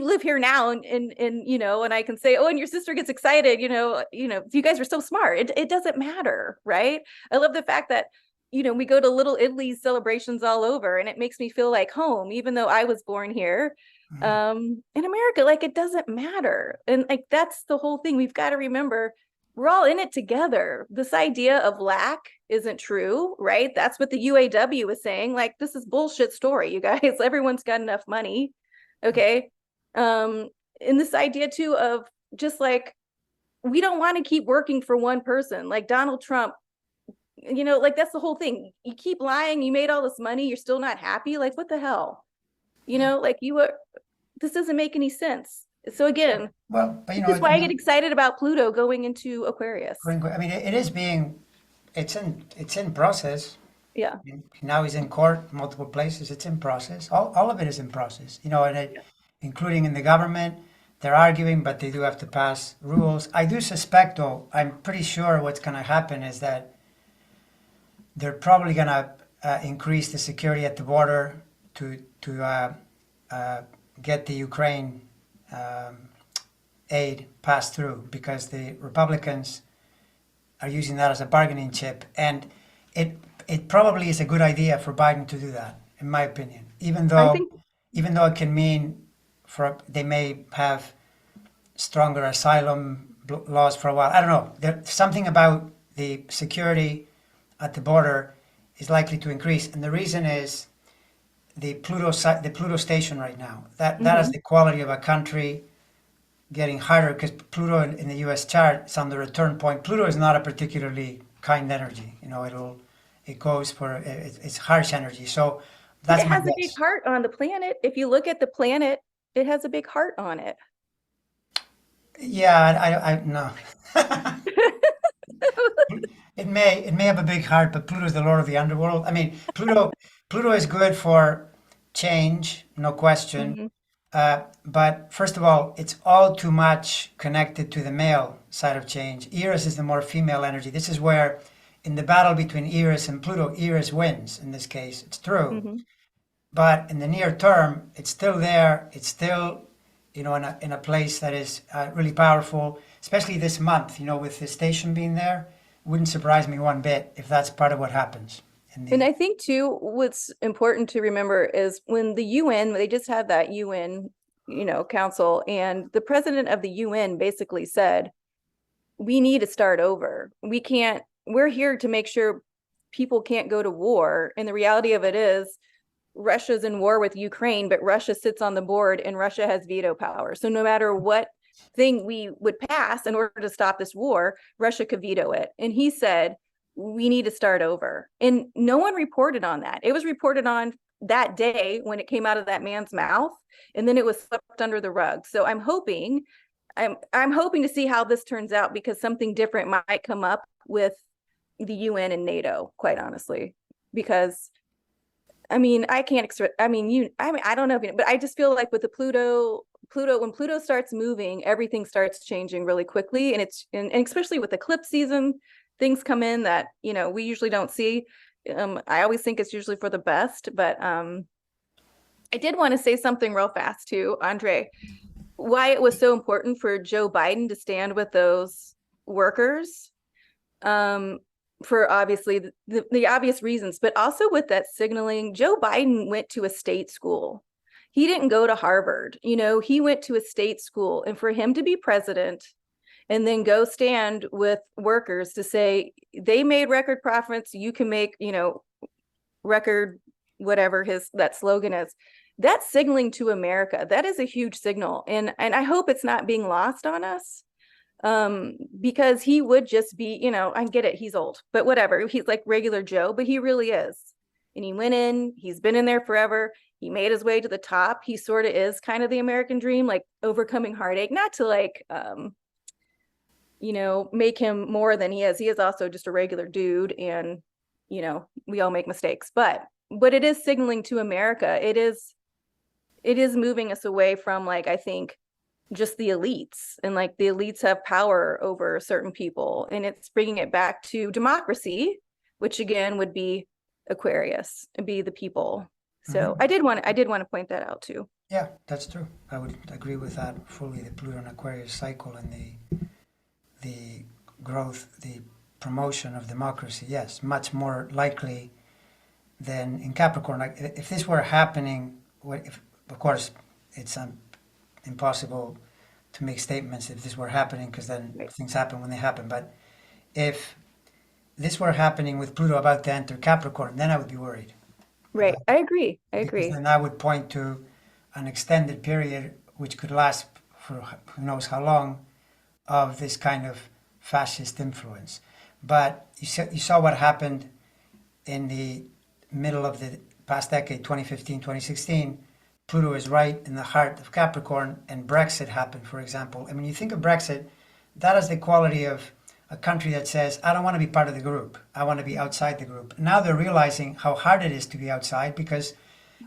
live here now, and I can say, oh, and your sister gets excited, you guys are so smart. It doesn't matter, right? I love the fact that we go to Little Italy's celebrations all over, and it makes me feel like home, even though I was born here in America. Like it doesn't matter. And like that's the whole thing. We've got to remember we're all in it together. This idea of lack isn't true, right? That's what the UAW is saying. Like this is bullshit story, you guys. Everyone's got enough money. Okay. And this idea too of just like we don't want to keep working for one person, like Donald Trump. Like that's the whole thing. You keep lying, you made all this money, you're still not happy. Like what the hell? Like you were, this doesn't make any sense. So again, Well, but this is why I get excited about Pluto going into Aquarius. I mean, it is being, it's in process. Yeah. Now he's in court, multiple places. It's in process. All of it is in process. And including in the government, they're arguing, but they do have to pass rules. I do suspect, though, I'm pretty sure what's going to happen is that they're probably going to increase the security at the border to get the Ukraine aid passed through, because the Republicans are using that as a bargaining chip, and it probably is a good idea for Biden to do that. in my opinion. I think, Even though it can mean for they may have stronger asylum laws for a while. I don't know. There's something about the security at the border is likely to increase, and the reason is the Pluto station right now. That is mhm. the quality of a country getting harder because Pluto in the U.S. chart is on the return point. Pluto is not a particularly kind energy. It goes for it's harsh energy. So But it that's my has a big guess. heart on the planet. If you look at the planet, it has a big heart on it. Yeah, I no. It may have a big heart, but Pluto is the lord of the underworld. I mean, Pluto is good for change, no question. Mhm, But first of all, it's all too much connected to the male side of change. Eris is the more female energy. This is where, in the battle between Eris and Pluto, Eris wins in this case. It's true. mhm. But in the near term, it's still there. It's still, in a place that is really powerful, especially this month, with the station being there. Wouldn't surprise me one bit if that's part of what happens. In And the I think too, what's important to remember is when the UN, they just had that UN, council, and the president of the UN basically said, we need to start over. We're here to make sure people can't go to war. And the reality of it is, Russia's in war with Ukraine, but Russia sits on the board and Russia has veto power. So no matter what thing we would pass in order to stop this war, Russia could veto it. And he said, we need to start over. And no one reported on that. It was reported on that day when it came out of that man's mouth, and then it was swept under the rug. So I'm hoping to see how this turns out, because something different might come up with the UN and NATO, quite honestly. Because I mean, I can't express. I don't know, but I just feel like with the when Pluto starts moving, everything starts changing really quickly, and especially with eclipse season, things come in that we usually don't see. I always think it's usually for the best, but I did want to say something real fast too, Andre. Why it was so important for Joe Biden to stand with those workers, um, for obviously the obvious reasons, but also with that signaling. Joe Biden went to a state school. He didn't go to Harvard. He went to a state school. And for him to be president and then go stand with workers to say they made record profits, you can make, record, whatever that slogan is, that's signaling to America. That is a huge signal. And I hope it's not being lost on us, because he would just be, I get it, he's old, but whatever, he's like regular Joe, but he really is. And he went in, he's been in there forever, he made his way to the top. He sort of is kind of the American dream, like overcoming heartache, not to like make him more than he is. He is also just a regular dude, and we all make mistakes, but it is signaling to America. It is moving us away from, like, I think, just the elites, and like the elites have power over certain people, and it's bringing it back to democracy, which again would be Aquarius and be the people. So Mhm. I did want to point that out too. Yeah, that's true. I would agree with that fully. The Pluto and Aquarius cycle and the growth, the promotion of democracy. Yes, much more likely than in Capricorn. Like if this were happening, if, of course, it's impossible to make statements if this were happening because then Right. things happen when they happen. But if this were happening with Pluto about to enter Capricorn, then I would be worried Right. about I agree. I because agree. then that would point to an extended period which could last for who knows how long of this kind of fascist influence. But you saw what happened in the middle of the past decade, 2015, 2016. Pluto is right in the heart of Capricorn, and Brexit happened, for example. And when you think of Brexit, that has the quality of a country that says, I don't want to be part of the group. I want to be outside the group. Now they're realizing how hard it is to be outside because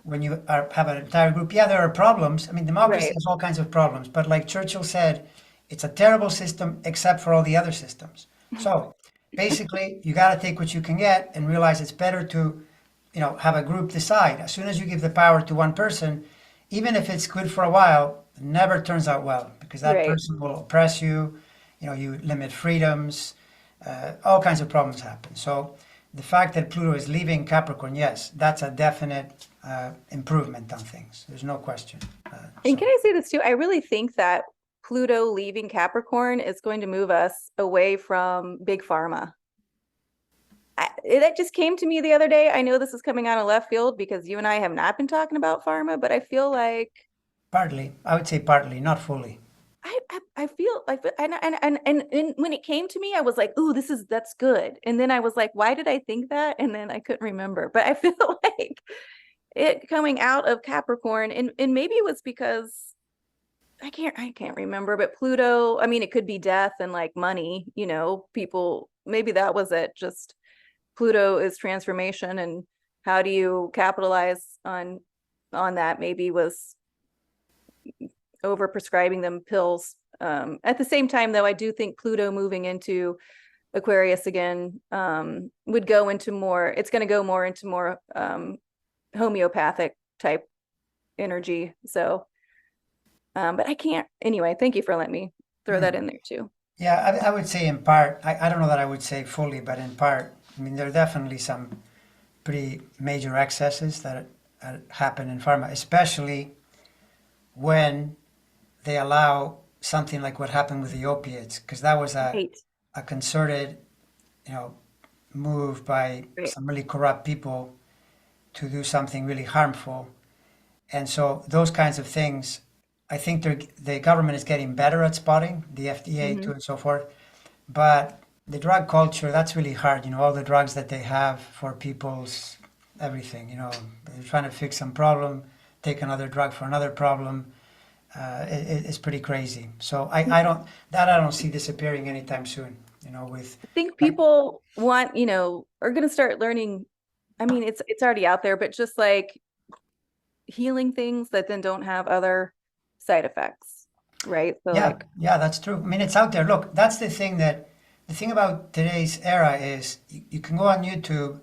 when you have an entire group, yeah, there are problems. I mean, democracy Right. has all kinds of problems. But like Churchill said, it's a terrible system except for all the other systems. So basically, you got to take what you can get and realize it's better to have a group decide. As soon as you give the power to one person, even if it's good for a while, it never turns out well because that Right. person will oppress you. You limit freedoms. All kinds of problems happen. So the fact that Pluto is leaving Capricorn, yes, that's a definite improvement on things. There's no question. And So can I say this too? I really think that Pluto leaving Capricorn is going to move us away from big pharma. That just came to me the other day. I know this is coming out of left field because you and I have not been talking about pharma, but I feel like partly, I would say partly, not fully. I feel like and when it came to me, I was like, "Ooh, that's good." And then I was like, "Why did I think that?" And then I couldn't remember. But I feel like it coming out of Capricorn, and maybe it was because I can't remember, but Pluto, I mean, it could be death and like money, people, maybe that was it. Just Pluto is transformation, and how do you capitalize on that? Maybe was over prescribing them pills. At the same time, though, I do think Pluto moving into Aquarius again would go into more, it's going to go more into more homeopathic type energy. So, but I can't, anyway, thank you for letting me throw that in there too. Yeah, I would say in part, I don't know that I would say fully, but in part, I mean, there are definitely some pretty major excesses that happen in pharma, especially when they allow something like what happened with the opiates, because that was Right, a concerted, you know, move by right. some really corrupt people to do something really harmful. And so those kinds of things, I think the government is getting better at spotting, the FDA Hmm. too, and so forth. But the drug culture, that's really hard. You know, all the drugs that they have for people's everything. You know, they're trying to fix some problem, take another drug for another problem. It's pretty crazy. So I don't see disappearing anytime soon. You know, with I think like, people want, are going to start learning. I mean, it's already out there, but just like healing things that then don't have other side effects, right? So yeah, like, yeah, that's true. I mean, it's out there. Look, that's the thing about today's era is you can go on YouTube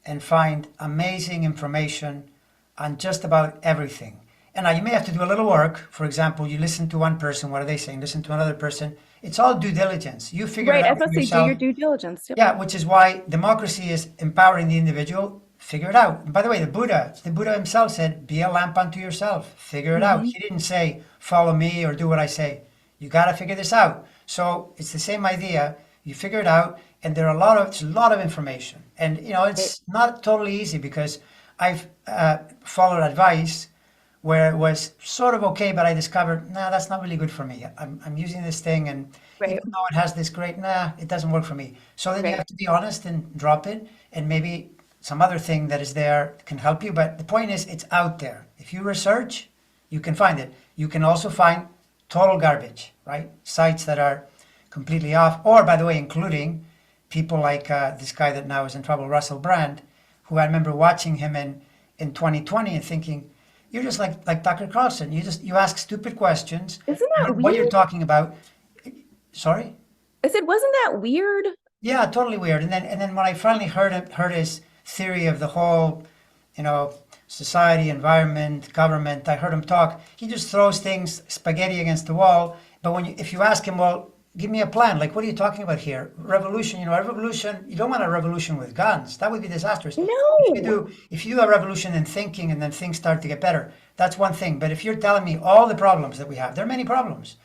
and find amazing information on just about everything. And now you may have to do a little work. For example, you listen to one person, what are they saying? Listen to another person. It's all due diligence. You figure it right, out as I for say, do your yourself. due diligence. Yep. Yeah, which is why democracy is empowering the individual. Figure it out. And by the way, the Buddha himself said, "Be a lamp unto yourself. Figure it out." Hmm. He didn't say, "Follow me" or "Do what I say." You got to figure this out. So it's the same idea. You figure it out, and there's a lot of information, and you know Right, it's not totally easy because I've followed advice where it was sort of okay, but I discovered, nah, that's not really good for me. I'm using this thing, and even right, though it has this great, nah, it doesn't work for me. So then you right. have to be honest and drop it, and maybe some other thing that is there can help you. But the point is, it's out there. If you research, you can find it. You can also find total garbage, right? Sites that are completely off, or by the way, including people like this guy that now is in trouble, Russell Brand, who I remember watching him in 2020 and thinking, you're just like Tucker Carlson. You ask stupid questions. Isn't You that don't know what you're weird? talking about. Sorry. I said, wasn't that weird? Yeah, totally weird. And then when I finally heard his theory of the whole, you know, society, environment, government, I heard him talk. He just throws things spaghetti against the wall. But if you ask him, well, give me a plan. Like, what are you talking about here? Revolution. You know, a revolution. You don't want a revolution with guns. That would be disastrous. No. If you do a revolution in thinking and then things start to get better, that's one thing. But if you're telling me all the problems that we have, there are many problems.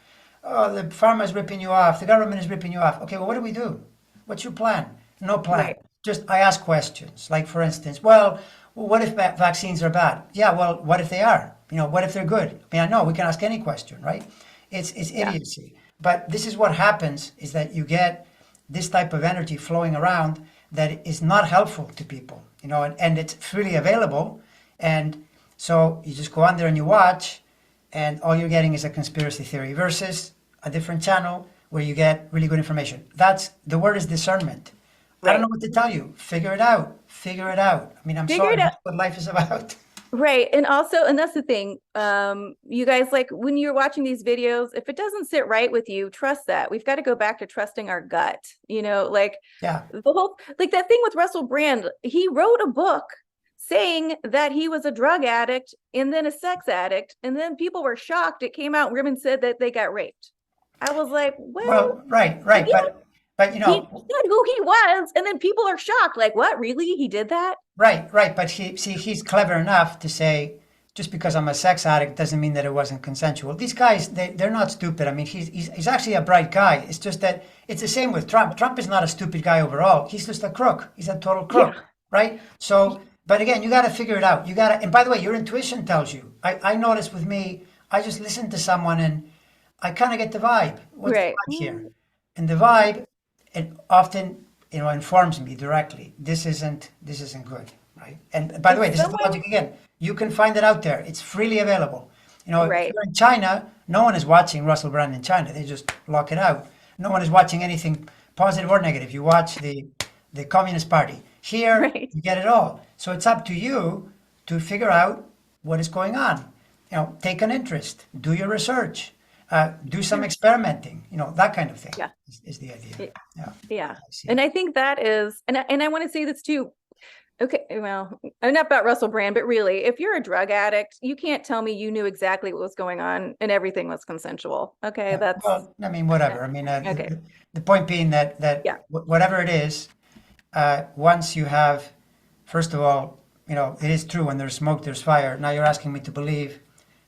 Oh, the farmer is ripping you off. The government is ripping you off. Okay, well, what do we do? What's your plan? No plan. Right, Just I ask questions. Like for instance, well, what if vaccines are bad? Yeah, well, what if they are? You know, what if they're good? I mean, I know we can ask any question, right? It's yeah. idiocy. But this is what happens: is that you get this type of energy flowing around that is not helpful to people. You know, and it's freely available, and so you just go on there and you watch, and all you're getting is a conspiracy theory versus a different channel where you get really good information. That's the word is discernment. I don't Right. know what to tell you. Figure it out. Figure it out. I mean, I'm Figure sorry, it out. that's what life is about. Right. And also, and that's the thing, you guys, like when you're watching these videos, if it doesn't sit right with you, trust that. We've got to go back to trusting our gut, like Yeah, the whole, like that thing with Russell Brand, he wrote a book saying that he was a drug addict and then a sex addict. And then people were shocked. It came out, women said that they got raped. I was like, well, well, right, like, right, yeah, But He said who he was, and then people are shocked, like, what, really? He did that? right. But he's clever enough to say, just because I'm a sex addict doesn't mean that it wasn't consensual. These guys, they're not stupid. I mean, he's actually a bright guy. It's just that it's the same with Trump. Trump is not a stupid guy overall. He's just a crook. He's a total crook, Yeah. right? So, but again, you got to figure it out. You got to, and by the way, your intuition tells you. I noticed with me, I just listen to someone and I kind of get the vibe. What's the Right. vibe here? And the vibe, it often, informs me directly. This isn't good, right? And by the way, If this is the someone, logic again. You can find it out there. It's freely available. If right, you're in China, no one is watching Russell Brand in China. They just lock it out. No one is watching anything positive or negative. You watch the Communist Party. Here, right. you get it all. So it's up to you to figure out what is going on. Take an interest, do your research, do some experimenting. That kind of thing Yeah. is the idea. y- Yeah, Yeah. I see And it. I think that is, and I want to say this too. Okay, well, not about Russell Brand, but really, if you're a drug addict, you can't tell me you knew exactly what was going on and everything was consensual. Okay, Yeah. that's Well, I mean, whatever. I mean, okay. the point being that Yeah, whatever it is, once you have, first of all, it is true when there's smoke, there's fire. Now you're asking me to believe.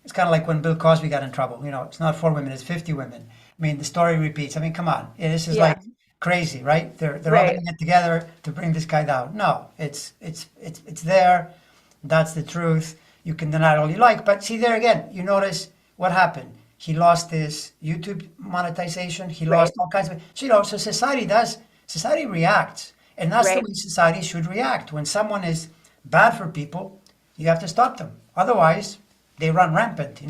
It's kind of like when Bill Cosby got in trouble. It's not 4 women, it's 50 women. I mean, the story repeats. I mean, come on. This is yeah, like crazy, right? They're all right. going to get together to bring this guy down. No, it's there. That's the truth. You can deny it all you like, but see there again. You notice what happened. He lost his YouTube monetization. He Right, lost all kinds of. So society reacts, and that's the right. way society should react. When someone is bad for people, you have to stop them. Otherwise, they run rampant.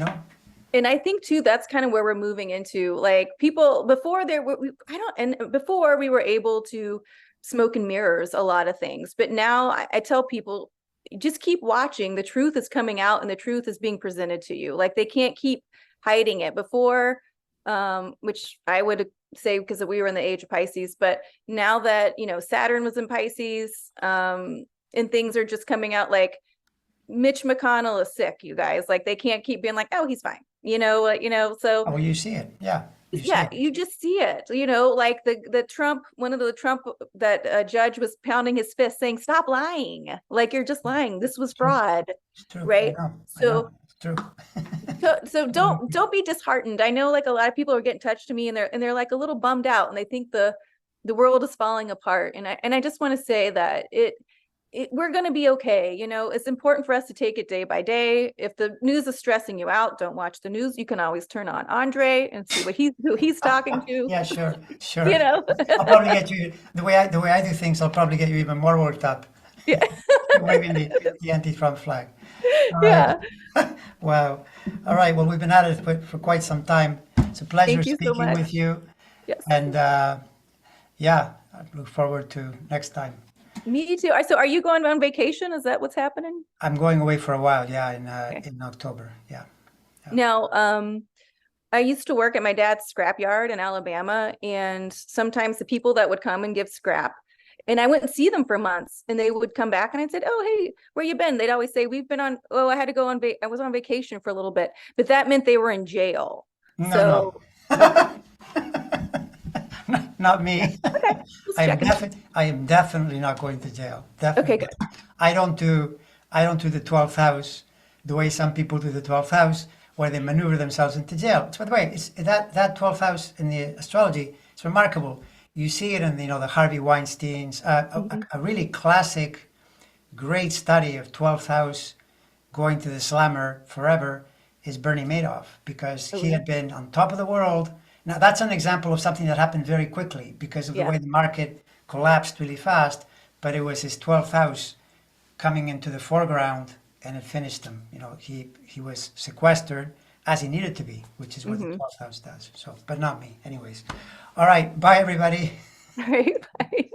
And I think too, that's kind of where we're moving into. Like people before there were, I don't, and before we were able to smoke and mirrors a lot of things, but now I tell people just keep watching. The truth is coming out and the truth is being presented to you. Like they can't keep hiding it before, which I would say because we were in the age of Pisces, but now that, Saturn was in Pisces, and things are just coming out like Mitch McConnell is sick, you guys. Like they can't keep being like, oh, he's fine. So Oh, well, you see it. Yeah, you see yeah, it. you just see it. Like the Trump, one of the Trump that judge was pounding his fist saying, "Stop lying! Like you're just lying. This was It's true. fraud." It's true. I Right? know. I know. So It's true. so don't be disheartened. I know like a lot of people are getting in touch to me and they're like a little bummed out and they think the world is falling apart. And I just want to say that we're going to be okay. It's important for us to take it day by day. If the news is stressing you out, don't watch the news. You can always turn on Andre and see who he's talking to, Yeah, sure, you sure. know? I'll probably get you the way I do things. I'll probably get you even more worked up. Yeah. Waving the anti-Trump flag. All right. Yeah. Wow. All right. Well, we've been at it for quite some time. It's a pleasure Thank you so speaking much. with you, Yes. and yeah, I look forward to next time. Me too. So are you going on vacation? Is that what's happening? I'm going away for a while. Yeah, Okay. in October. Yeah. Now, I used to work at my dad's scrap yard in Alabama, and sometimes the people that would come and give scrap, and I wouldn't see them for months, and they would come back, and I'd say, "Oh, hey, where you been?" They'd always say, "We've been on. Oh, I had to go on. I was on vacation for a little bit," but that meant they were in jail. No, no. So, okay, Not me. okay, just checking. I am definitely not going to jail. Okay, Definitely. good. I don't do the 12th house the way some people do the 12th house, where they maneuver themselves into jail. By the way, it's that 12th house in the astrology. It's remarkable. You see it in the Harvey Weinstein's Mhm. a really classic, great study of 12th house going to the slammer forever is Bernie Madoff, because Oh, he yeah. had been on top of the world. Now, that's an example of something that happened very quickly because of the Yeah. way the market collapsed really fast, but it was his 12th house coming into the foreground and it finished him. He was sequestered as he needed to be, which is what the Hmm. 12th house does. So, but not me. Anyways. All right. Bye, everybody. All right. Bye.